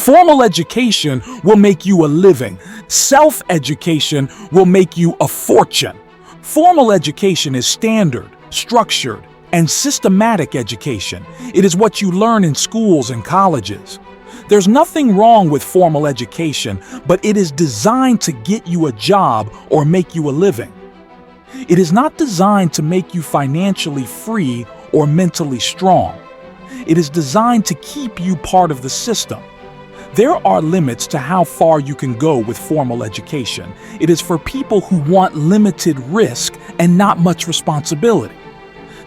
Formal education will make you a living. Self-education will make you a fortune. Formal education is standard, structured, and systematic education. It is what you learn in schools and colleges. There's nothing wrong with formal education, but it is designed to get you a job or make you a living. It is not designed to make you financially free or mentally strong. It is designed to keep you part of the system. There are limits to how far you can go with formal education. It is for people who want limited risk and not much responsibility.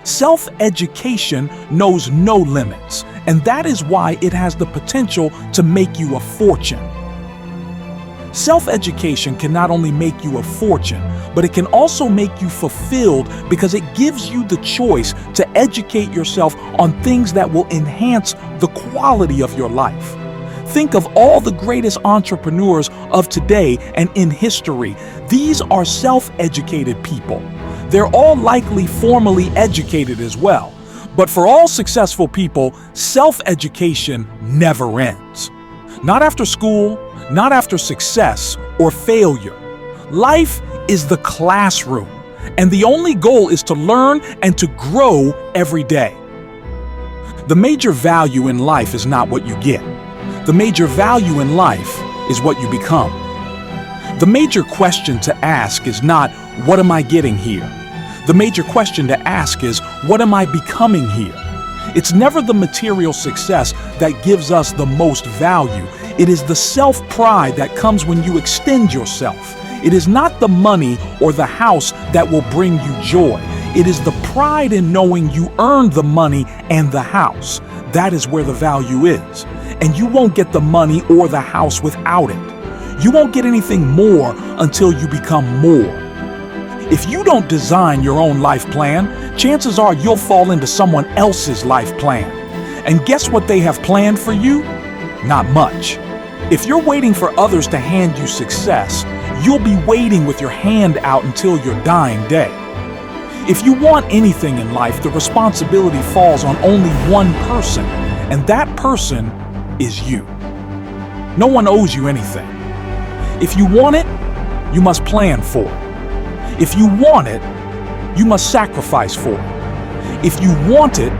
Self-education knows no limits, and that is why it has the potential to make you a fortune. Self-education can not only make you a fortune, but it can also make you fulfilled because it gives you the choice to educate yourself on things that will enhance the quality of your life. Think of all the greatest entrepreneurs of today and in history. These are self-educated people. They're all likely formally educated as well. But for all successful people, self-education never ends. Not after school, not after success or failure. Life is the classroom, and the only goal is to learn and to grow every day. The major value in life is not what you get. The major value in life is what you become. The major question to ask is not, what am I getting here? The major question to ask is, what am I becoming here? It's never the material success that gives us the most value. It is the self-pride that comes when you extend yourself. It is not the money or the house that will bring you joy. It is the pride in knowing you earned the money and the house. That is where the value is. And you won't get the money or the house without it. You won't get anything more until you become more. If you don't design your own life plan, chances are you'll fall into someone else's life plan. And guess what they have planned for you? Not much. If you're waiting for others to hand you success, you'll be waiting with your hand out until your dying day. If you want anything in life, the responsibility falls on only one person, and that person is you. No one owes you anything. If you want it, you must plan for it. If you want it, you must sacrifice for it. If you want it,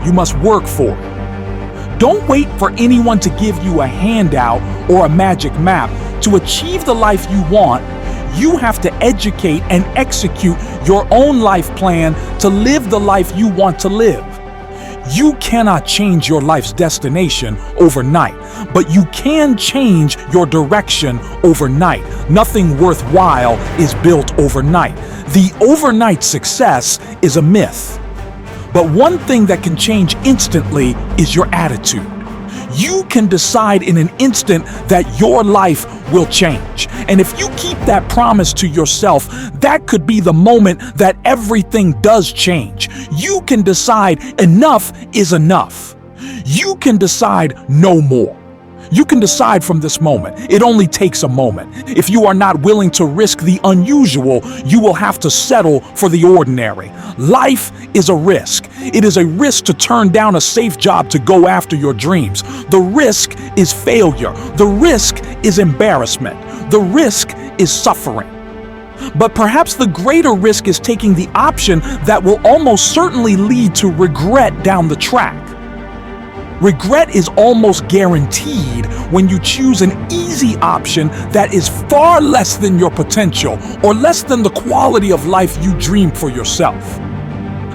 you must work for it. Don't wait for anyone to give you a handout or a magic map. To achieve the life you want, you have to educate and execute your own life plan to live the life you want to live. You cannot change your life's destination overnight, but you can change your direction overnight. Nothing worthwhile is built overnight. The overnight success is a myth. But one thing that can change instantly is your attitude. You can decide in an instant that your life will change. And if you keep that promise to yourself, that could be the moment that everything does change. You can decide enough is enough. You can decide no more. You can decide from this moment. It only takes a moment. If you are not willing to risk the unusual, you will have to settle for the ordinary. Life is a risk. It is a risk to turn down a safe job to go after your dreams. The risk is failure. The risk is embarrassment. The risk is suffering. But perhaps the greater risk is taking the option that will almost certainly lead to regret down the track. Regret is almost guaranteed when you choose an easy option that is far less than your potential or less than the quality of life you dream for yourself.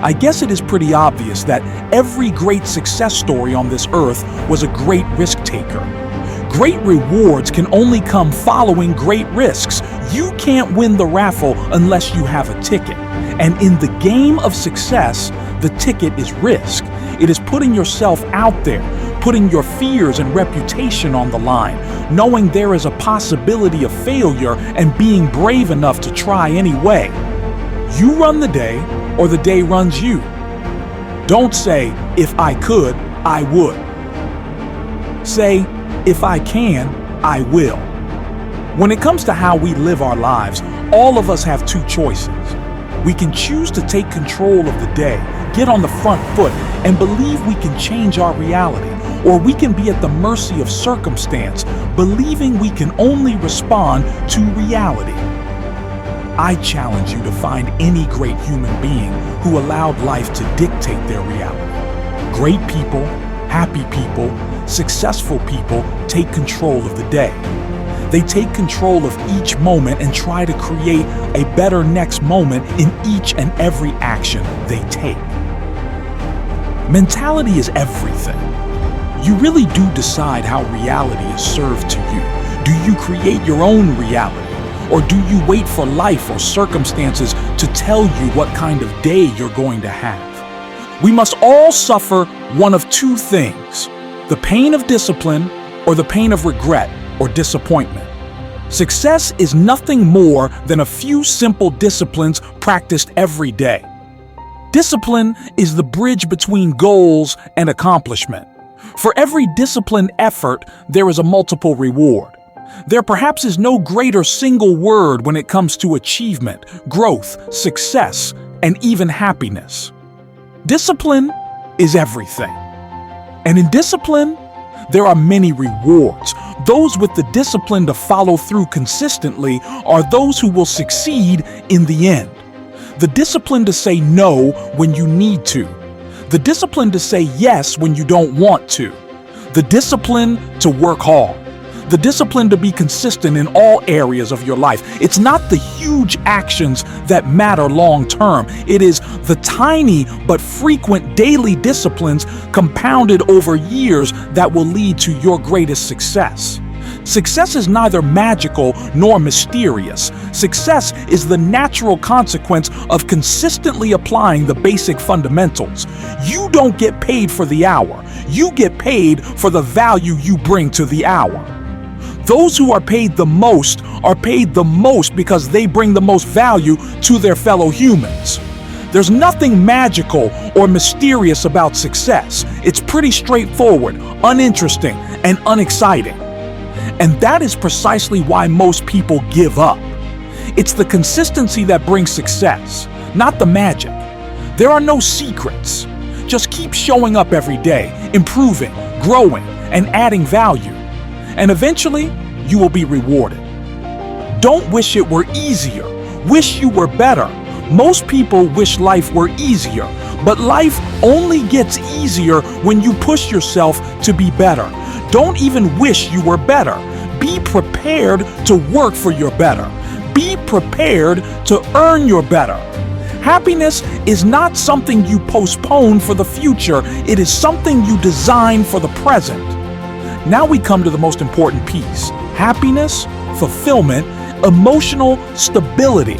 I guess it is pretty obvious that every great success story on this earth was a great risk taker. Great rewards can only come following great risks. You can't win the raffle unless you have a ticket. And in the game of success, the ticket is risk. It is putting yourself out there, putting your fears and reputation on the line, knowing there is a possibility of failure and being brave enough to try anyway. You run the day, or the day runs you. Don't say, if I could, I would. Say, if I can, I will. When it comes to how we live our lives, all of us have two choices. We can choose to take control of the day, get on the front foot, and believe we can change our reality. or we can be at the mercy of circumstance, believing we can only respond to reality. I challenge you to find any great human being who allowed life to dictate their reality. Great people, happy people, successful people take control of the day. They take control of each moment and try to create a better next moment in each and every action they take. Mentality is everything. You really do decide how reality is served to you. Do you create your own reality? Or do you wait for life or circumstances to tell you what kind of day you're going to have? We must all suffer one of two things: the pain of discipline or the pain of regret or disappointment. Success is nothing more than a few simple disciplines practiced every day. Discipline is the bridge between goals and accomplishment. For every disciplined effort, there is a multiple reward. There perhaps is no greater single word when it comes to achievement, growth, success, and even happiness. Discipline is everything. And in discipline, there are many rewards. Those with the discipline to follow through consistently are those who will succeed in the end. The discipline to say no when you need to. The discipline to say yes when you don't want to. The discipline to work hard. The discipline to be consistent in all areas of your life. It's not the huge actions that matter long term. It is the tiny but frequent daily disciplines compounded over years that will lead to your greatest success. Success is neither magical nor mysterious. Success is the natural consequence of consistently applying the basic fundamentals. You don't get paid for the hour. You get paid for the value you bring to the hour. Those who are paid the most because they bring the most value to their fellow humans. There's nothing magical or mysterious about success. It's pretty straightforward, uninteresting, and unexciting. And that is precisely why most people give up. It's the consistency that brings success, not the magic. There are no secrets. Just keep showing up every day, improving, growing, and adding value. And eventually, you will be rewarded. Don't wish it were easier. Wish you were better. Most people wish life were easier, but life only gets easier when you push yourself to be better. Don't even wish you were better. Be prepared to work for your better. Be prepared to earn your better. Happiness is not something you postpone for the future. It is something you design for the present. Now we come to the most important piece: happiness, fulfillment, emotional stability.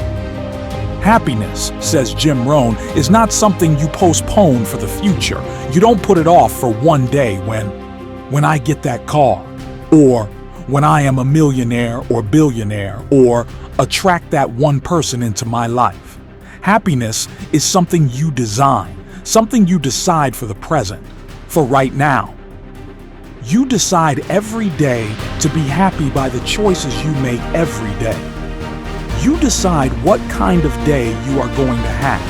Happiness, says Jim Rohn, is not something you postpone for the future. You don't put it off for one day when I get that car, or when I am a millionaire or billionaire, or attract that one person into my life. Happiness is something you design, something you decide for the present, for right now. You decide every day to be happy by the choices you make every day. You decide what kind of day you are going to have.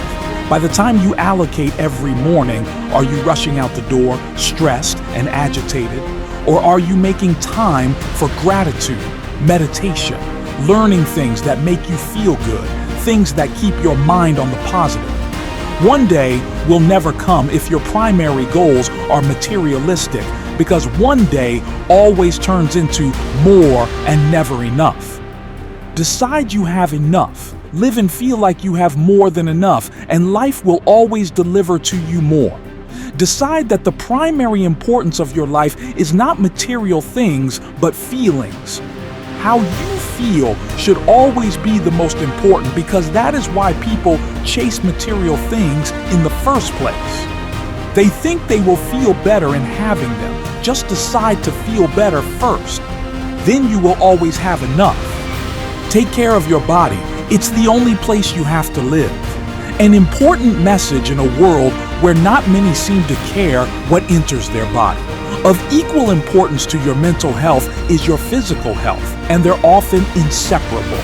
By the time you allocate every morning, are you rushing out the door, stressed and agitated? Or are you making time for gratitude, meditation, learning things that make you feel good, things that keep your mind on the positive? One day will never come if your primary goals are materialistic, because one day always turns into more and never enough. Decide you have enough. Live and feel like you have more than enough, and life will always deliver to you more. Decide that the primary importance of your life is not material things, but feelings. How you feel should always be the most important, because that is why people chase material things in the first place. They think they will feel better in having them. Just decide to feel better first. Then you will always have enough. Take care of your body. It's the only place you have to live. An important message in a world where not many seem to care what enters their body. Of equal importance to your mental health is your physical health, and they're often inseparable.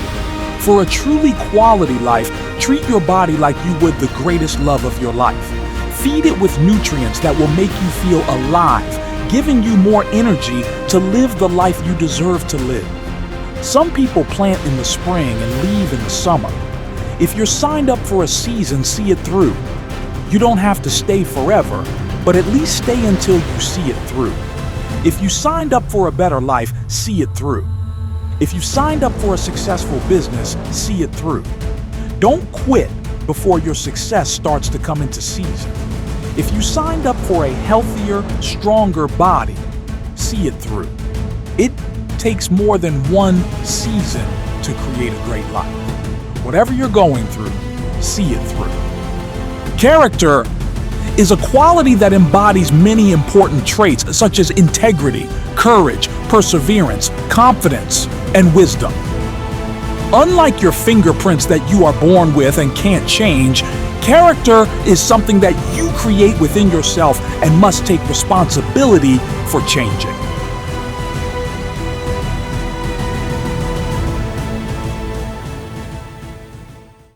For a truly quality life, treat your body like you would the greatest love of your life. Feed it with nutrients that will make you feel alive. giving you more energy to live the life you deserve to live. Some people plant in the spring and leave in the summer. If you're signed up for a season, see it through. You don't have to stay forever, but at least stay until you see it through. If you signed up for a better life, see it through. If you signed up for a successful business, see it through. Don't quit before your success starts to come into season. If you signed up for a healthier, stronger body, see it through. It takes more than one season to create a great life. Whatever you're going through, see it through. Character is a quality that embodies many important traits such as integrity, courage, perseverance, confidence, and wisdom. Unlike your fingerprints that you are born with and can't change, character is something that you create within yourself and must take responsibility for changing.